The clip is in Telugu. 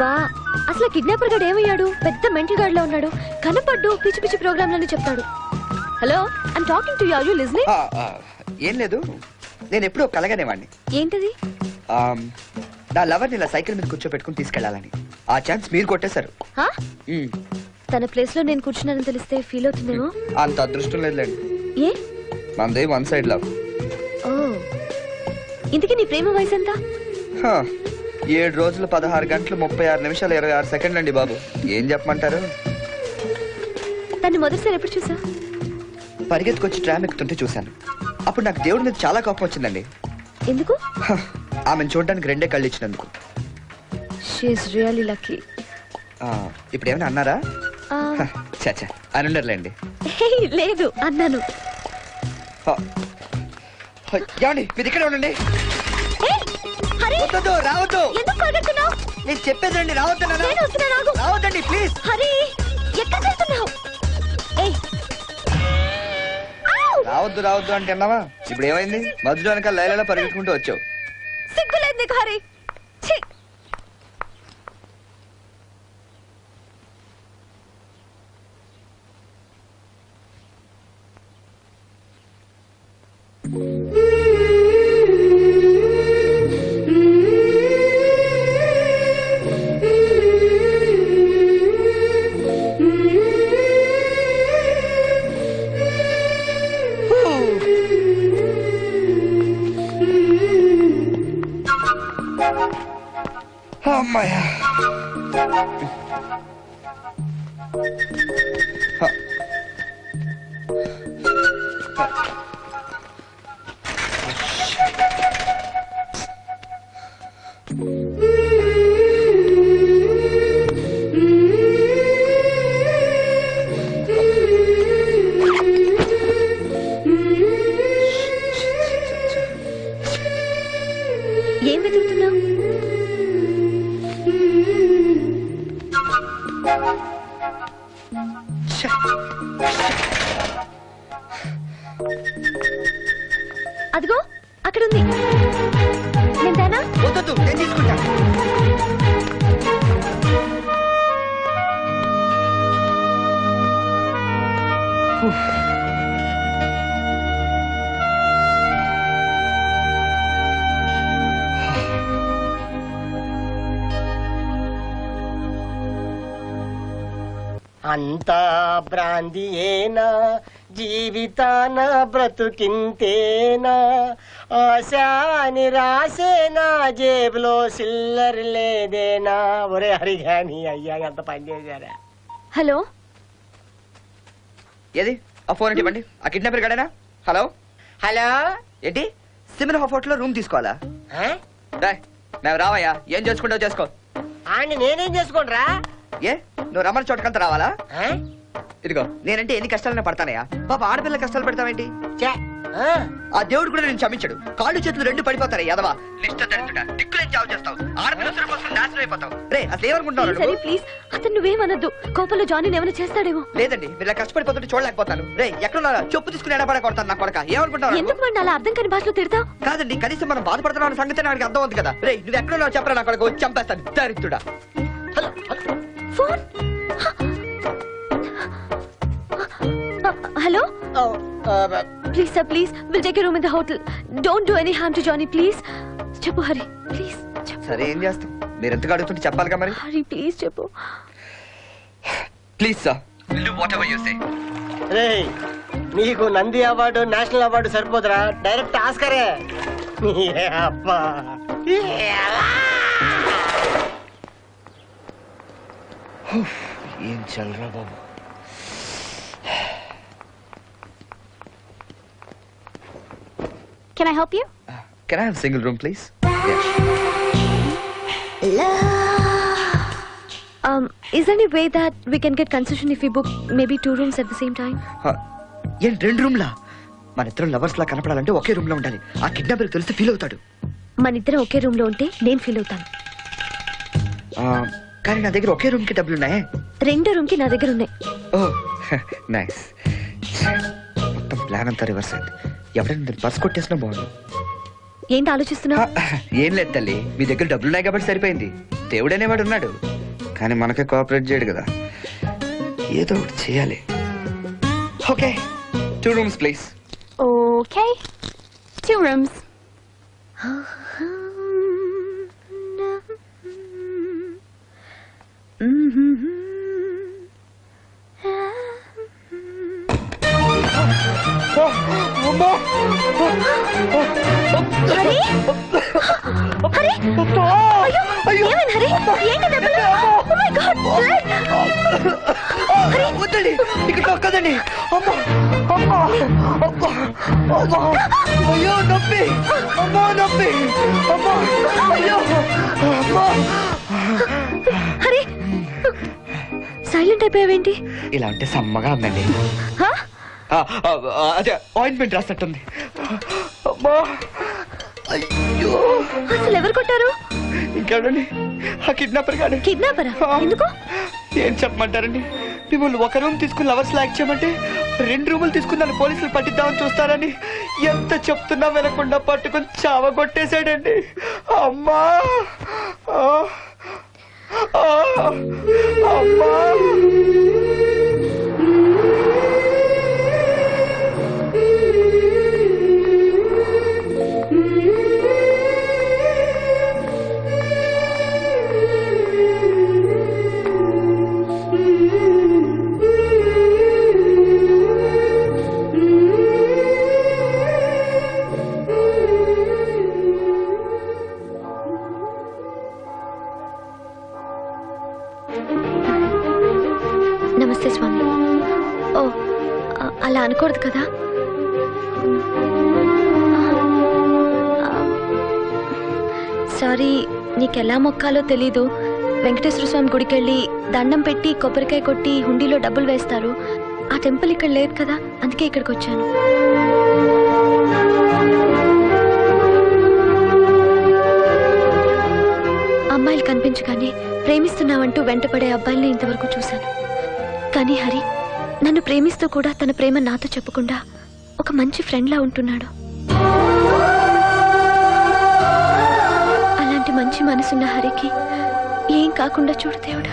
అబ్బా అసలు కిడ్నాపర్ గాడు ఏమయ్యాడు? పెద్ద మెంటల్ గార్డ్ లో ఉన్నాడు. కనపడ్డు పిచ్చి పిచ్చి ప్రోగ్రాంలని చెప్తాడు. Hello, I'm talking to you. Are you listening? ఏం లేదు, నేను ఎప్పుడూ కలగనేవాడిని. ఏంటది? నా లవర్ని ఇలా సైకిల్ మీద కూర్చోబెట్టుకుని తీసుకెళ్లాలని. ఆ ఛాన్స్ మీరు కొట్టేశారు. తన ప్లేస్ లో నేను కూర్చున్నానని తెలిస్తే ఫీల్ అవుతుందేమో. అంత అదృష్టం లేదులేండి. ఏ? మనదే వన్ సైడ్ లవ్. ఓ, ఇంతకీ నీ ప్రేమ వయసు ఎంత? 7 రోజులు 16 గంటలు 36 నిమిషాలు 26 సెకండ్లు అండి బాబు. ఏం చెప్పమంటారు? తను మొదటిసారి ఎప్పుడు చూసా? పరిగెత్తుకొచ్చి ట్రామ్ ఎక్కుతుంటే చూశాను. అప్పుడు నాకు దేవుడి మీద చాలా కోపం వచ్చిందండి. ఎందుకు? ఆమెను చూడడానికి 2 కళ్ళు ఇచ్చినందుకు. She is really lucky. ఇప్పుడు ఏమైనా అన్నారా? చాచా అని ఉండర్లేండి. లేదు అన్నాను. ఏమండి మీరు ఇక్కడే ఉండండి. రావద్దు. నేను చెప్పేదండి, రావద్దండి ప్లీజ్. రావద్దు అంటే అన్నావా? ఇప్పుడు ఏమైంది? మధ్యలో వెనక లైలలో పరిగెత్తుకుంటూ వచ్చావు. సిగ్గులేదు నీకు హరి. అమ్మాయ్యా. ఏం వెతుకుతున్నావు? అదిగో అక్కడ ఉంది. నేను తేనా? వద్దు, నేను తీసుకుంటా. అంతా భ్రాంతియేనా, జీవితాన బ్రతుకింతేనా, ఆశా నిరాశేనా, జేబులో సిల్లర్ లేదేనా. ఒరే హరిగాని అయ్యా ఎంత పని చేశారా. హలో, ఏది ఆ ఫోన్ అంటే ఇవ్వండి. ఆ కిడ్నాపర్ గడేనా? Hello hello. ఏంటి సిమిన్ హోటల్లో రూమ్ తీసుకోవాలా? మేము రావయ్యా, ఏం చేసుకుంటావు చేసుకో. ఆండి నేనేం చేసుకోండిరా? ఏ నువ్వు రమ్మని చోటకంతా రావాలా? ఇదిగో నేనంటే ఎన్ని కష్టాలైనా పడతానయ్యా. పాప ఆడపిల్ల కష్టాలు పెడతావేంటి? ఆ దేవుడు కూడా నేను క్షమించడు. కాళ్ళు చేతులు 2 పడిపోతాయి. యదవా దిక్కులేం జాబ్ చేస్తావు. ఆడపిల్ల నాశనం అయిపోతావు. రే అసలు ఏమనుకుంటావు? ప్లీజ్ అతను నువ్వేమనద్దు. కోపంలో జానీ ఏమైనా చేస్తాడేమో. లేదండి, మీరు కష్టపడిపోతుంటే చూడలేకపోతాను. రే ఎక్కడున్నారా? చెప్పు తీసుకుని ఎడబడ కొడతాను నా కొడక. ఏమనుకుంటావు? ఎందుకు మండి అలా అర్థం కాని భాషలో తిడతావు? కాదండి, కనీసం మనం బాధపడుతున్నాం సంగతి నాకు అర్థం అవుతుంది కదా. రే నువ్వు ఎక్కడున్నావు చెప్పరా, నా కొడక వచ్చి చంపేస్తాను దరిద్రుడా. Phone. Hello. Please sir, please will take a room in the hotel. Don't do any harm to Johnny please. చెప్పు హరి ప్లీజ్. సరే ఏం చేస్తాం, మీరు ఎంతగా అడుగుతుంటే చెప్పాలిగా మరి. హరి ప్లీజ్ చెప్పు. Please sir, whatever you say. రేయ్ నీకు నంది అవార్డు, నేషనల్ అవార్డు సరిపోదురా, డైరెక్ట్ ఆస్కరే. అబ్బా ఏం చల్లరా బాబు. Can I help you? Can I have a single room, please? Is there any way that we can get concession if we book maybe 2 rooms at the same time? ఏం 2 రూమ్లా? మన ఇద్దరం లవర్స్ లా కనపడాలంటే ఒకే రూమ్ లో ఉండాలి. ఆ కిడ్నాపర్ తెలిసి ఫీల్ అవుతాడు. మన ఇద్దరం ఒకే రూమ్ లో ఉంటే నేను ఫీల్ అవుతాను. కానీ నా దగ్గర ఒకే రూమ్ కి డబ్బులు ఉన్నాయే. 2 రూమ్ కి నా దగ్గర ఉన్నాయి. ఓ నైస్. మొత్తం ప్లాన్ అంతా రివర్స్ అయింది. ఎవరైనా పర్స్ కొట్టేసినా బాగుంది. ఏంటి ఆలోచిస్తున్నావు? ఏం లేదు తల్లి, మీ దగ్గర డబ్బులున్నాయి కాబట్టి సరిపోయింది. దేవుడు అనేవాడు ఉన్నాడు, కానీ మనకే కోఆపరేట్ చేయడు కదా. ఏదో ఒకటి చేయాలి. Okay, 2 rooms please. Okay, 2 rooms. Hari, Hari, అయ్యో, ఏమైంది హరి? ఏంటి దెబ్బలు? Oh my God, blood. వద్దండి, ఇక్కడ నొక్కదండి. అమ్మా, అమ్మా, అమ్మా, అమ్మా, అయ్యో నొప్పి, అమ్మా నొప్పి, అమ్మా, అయ్యో, అమ్మా. హరి, సైలెంట్ అయిపోయావేంటి? ఇలా ఉంటే సమ్మగా ఉందండి. హా? అదే ఆయింట్మెంట్ రాసినట్టుంది. అమ్మా, అయ్యో. అసలు ఎవరు కొట్టారు? ఇంకెవడండి, ఆ కిడ్నాపర్ గాడు. కిడ్నాపరా? ఎందుకు? ఏం చెప్పమంటారండి, మిమ్మల్ని 1 రూమ్ తీసుకుని లవర్స్ లాక్ చేయమంటే 2 రూములు తీసుకుని నన్ను పోలీసులు పట్టిద్దామని చూస్తారని ఎంత చెప్తున్నా వినకుండా పట్టుకుని చావగొట్టేశాడండి. అమ్మా, అమ్మా. నమస్తే స్వామి. ఓ, అలా అనకూడదు కదా. సారీ, నీకెలా మొక్కాలో తెలీదు. వెంకటేశ్వర స్వామి గుడికి వెళ్ళి దండం పెట్టి కొబ్బరికాయ కొట్టి హుండీలో డబ్బులు వేస్తారు. ఆ టెంపుల్ ఇక్కడ లేదు కదా, అందుకే ఇక్కడికి వచ్చాను. అమ్మాయిలు కనిపించగానే ప్రేమిస్తున్నావంటూ వెంటపడే అబ్బాయిల్ని ఇంతవరకు చూశాను. కానీ హరి నన్ను ప్రేమిస్తూ కూడా తన ప్రేమ నాతో చెప్పకుండా ఒక మంచి ఫ్రెండ్లా ఉంటున్నాడు. అలాంటి మంచి మనసున్న హరికి ఏం కాకుండా చూడు దేవుడా.